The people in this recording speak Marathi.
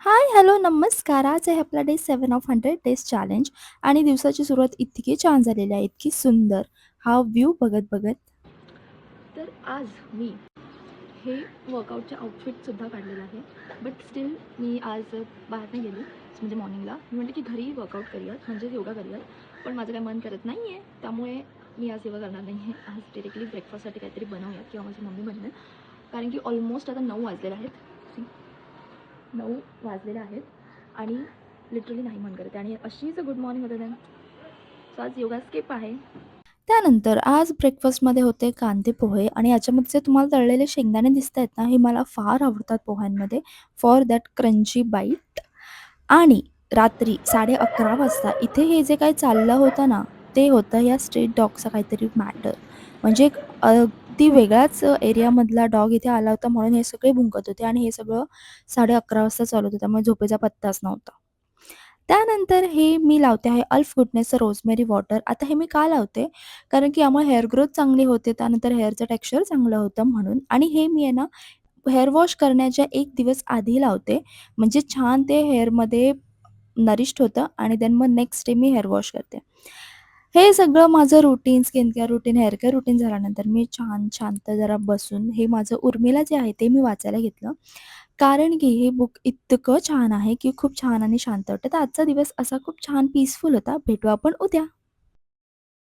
हाय, हॅलो, नमस्कार. आज आहे आपला डे 7 ऑफ 100 डेज चॅलेंज आणि दिवसाची सुरुवात इतकी छान झालेली आहे, इतकी सुंदर. हा व्ह्यू बघत-बघत. तर आज मी हे वर्कआउटचे आउटफिटसुद्धा काढलेलं आहे. बट स्टील मी आज बाहेर नाही गेली म्हणजे मॉर्निंगला. मी म्हटलं की घरी वर्कआउट करूयात म्हणजे योगा करूयात. पण माझं काही मन करत नाही आहे. त्यामुळे मी आज योगा करणार नाही आहे. आज डिरेक्टली ब्रेकफास्टसाठी काहीतरी बनवूयात किंवा माझी मम्मी बनवेल. कारण की ऑलमोस्ट आता 9 वाजलेले आहेत. 9 वाजलेले आहेत आणि लिटरली नाही मन करत आहे आणि अशीच गुड मॉर्निंग होते देन. सो आज योगा स्किप आहे. त्यानंतर आज ब्रेकफास्टमध्ये होते कांदे पोहे आणि याच्यामध्ये जे तुम्हाला तळलेले शेंगदाणे दिसतायत ना, हे मला फार आवडतात पोह्यांमध्ये. For that crunchy bite. आणि रात्री 11:30 वाजता इथे हे जे काही चाललं होतं ना, ते होतं या स्ट्रीट डॉगचा काहीतरी मॅटर. म्हणजे एक अगदी वेगळ्याच एरियामधला डॉग इथे आला होता म्हणून हे सगळे भुंकत होते आणि हे सगळं 11:30 वाजता चालू होतं. त्यामुळे झोपेचा पत्ताच नव्हता. त्यानंतर हे मी लावते आहे अल्फ गुडनेसचं रोजमेरी वॉटर. आता हे मी का लावते? कारण की यामुळे हेअर ग्रोथ चांगली होते. त्यानंतर हेअरचं टेक्स्चर चांगलं होतं म्हणून. आणि हे मी आहे ना, हेअर वॉश करण्याच्या 1 दिवस आधी लावते. म्हणजे छान ते हेअरमध्ये नरिश्ड होतं आणि देन मग नेक्स्ट डे मी हेअर वॉश करते. हे सगळं माझं routine, skin care routine, hair care routine झाल्यानंतर मी छान शांत जरा बसून हे माझं उर्मिला जे आहे ते मी वाचायला घेतलं. कारण की हे बुक इतकं छान आहे, की खूप छान आणि शांत वाटतं. तर आजचा दिवस असा खूप छान पीसफुल होता. भेटू आपण उद्या.